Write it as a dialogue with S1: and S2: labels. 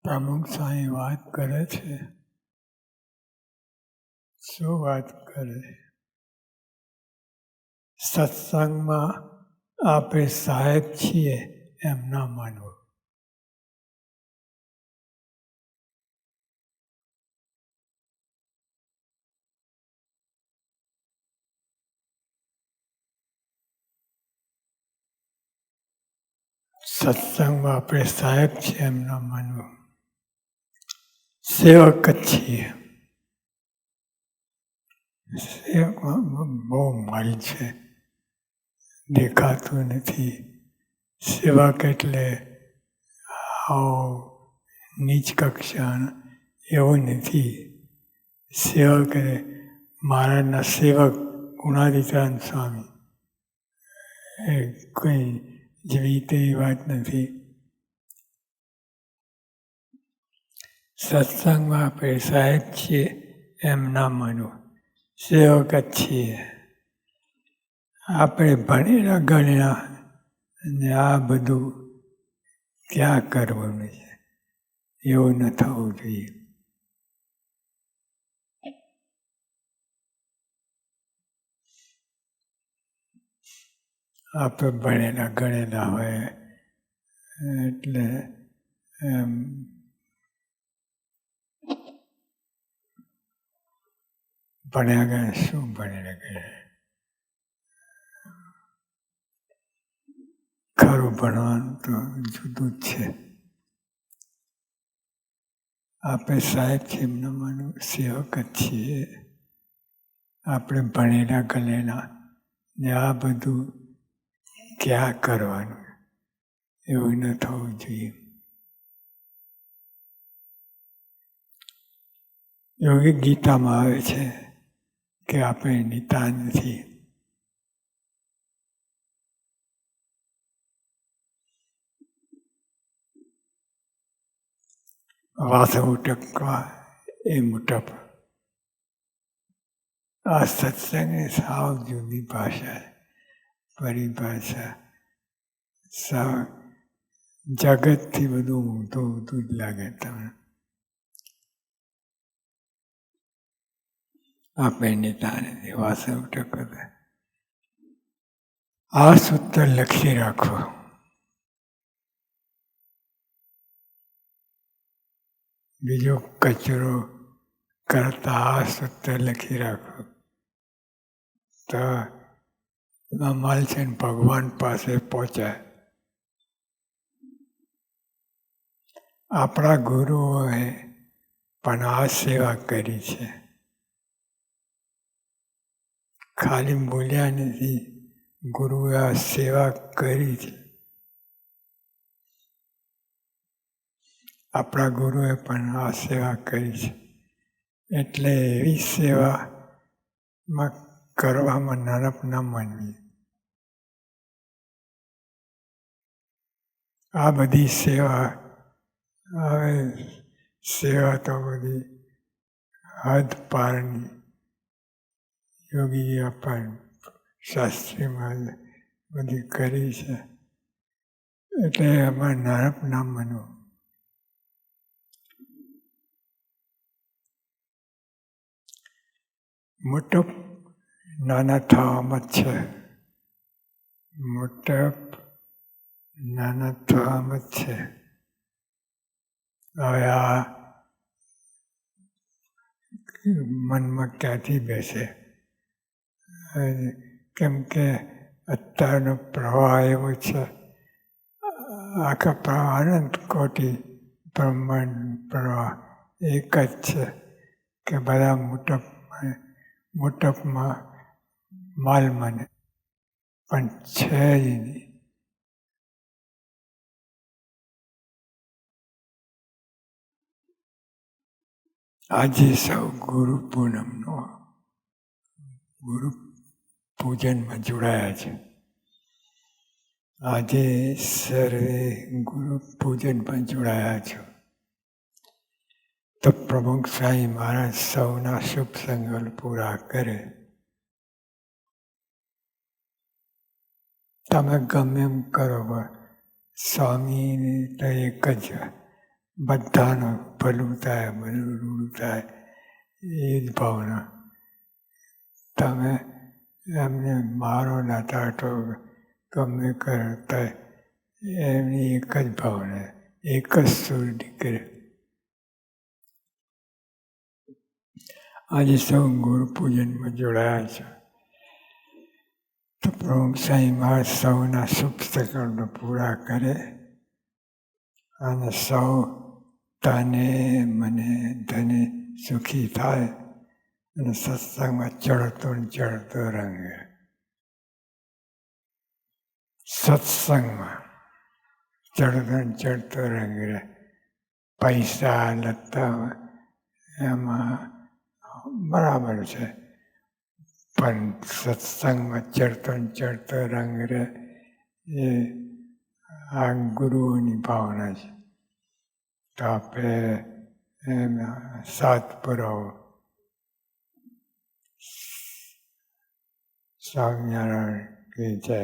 S1: પ્રમુખ સ્વામી વાત કરે છે. શું વાત કરે? સત્સંગમાં આપણે સાહેબ છીએ એમ ના માનવું. સત્સંગમાં આપણે સાહેબ છીએ એમ ના માનવું. સેવક જ છીએ. સેવકમાં બહુ માલ છે, દેખાતું નથી. સેવક એટલે નીચ કક્ષા એવું નથી. સેવક એટલે મહારાજના સેવક ગુણાતીતાન સ્વામી એ કોઈ જેવી તેવી વાત નથી. સત્સંગમાં આપણે સાહેબ છીએ એમ ના માનવું. સેવક જ છીએ. આપણે ભણેલા ગણેલા અને આ બધું ક્યાં કરવાનું છે એવું ન થવું જોઈએ. આપણે ભણેલા ગણેલા હોય એટલે ભણ્યા ગયા શું ભણેલા ગયા? ખરું ભણવાનું તો જુદું જ છે. આપણે સાહેબ છે એમ ન માનવું. સેવક જ છીએ. આપણે ભણેલા ગણેલા ને આ બધું ક્યાં કરવાનું એવું ન થવું જોઈએ. યોગી ગીતામાં આવે છે કે આપણે નિતાન નથી. વાસવ ટકવા એ મુટપ. આ સત્સંગની સાવ જુદી ભાષા, પરિભાષા. સાવ જગતથી બધું ઊંધું ઊંધું જ લાગે તમને. આપણે નિતાન નથી. વાસવ ટકવા. આ સૂત્ર લખી રાખો. બીજો કચરો કરતા આ સૂત્ર લખી રાખો તો અમલ છે ને ભગવાન પાસે પહોંચાય. આપણા ગુરુઓએ પણ આ સેવા કરી છે. ખાલી બોલ્યા નથી, ગુરુએ આ સેવા કરી છે. આપણા ગુરુએ પણ આ સેવા કરી છે. એટલે એવી સેવામાં કરવામાં નરપ ન માનવી. આ બધી સેવા હવે સેવા તો બધી હદ પારની યોગીએ પણ શાસ્ત્રીમાં બધી કરી છે. એટલે એમાં નરપ ના માનવું. મુટપ નાના થવામાં જ છે. મુટપ નાના થવામાં જ છે. હવે આ મનમાં ક્યાંથી બેસે? કેમ કે અત્યારનો પ્રવાહ એવો છે, આખા પ્રવાહ અનંત કોટી બ્રહ્માંડ પ્રવાહ એક જ છે કે બધા મુટપમાં માલ મને પણ છે જ નહીં. આજે સૌ ગુરુ પૂનમનો ગુરુ પૂજનમાં જોડાયા છે. આજે સર્વે ગુરુ પૂજનમાં જોડાયા છો તો પ્રમુખ સ્વામી મહારાજ સૌના શુભ સંકલ્પ પૂરા કરે. તમે ગમે એમ કરો, સ્વામીને તો એક જ બધાનું ભલું થાય, બધું રૂડું થાય, એ જ ભાવના. તમે એમને મારો ના તાટો ગમે કરતા એમની એક જ ભાવના, એક જ સુર નીકળે. આજે સૌ ગુરુ પૂજનમાં જોડાયા છે. તો પ્રમુખ સાંઈ મહારાજ સૌના સુખ સકળને પૂરા કરે અને સૌ તને મને ધને સુખી થાય અને સત્સંગમાં ચડતો ને ચડતો રંગ. સત્સંગમાં ચડતો ને ચડતો રંગ રહે. પૈસા લત્તા એમાં બરાબર છે, પણ સત્સંગમાં ચડતો ને ચડતો રંગ રહે એ આ ગુરુઓની ભાવના છે. તો આપણે એના સાથ પુરાવો. સ્વામિનારાયણ કી જય.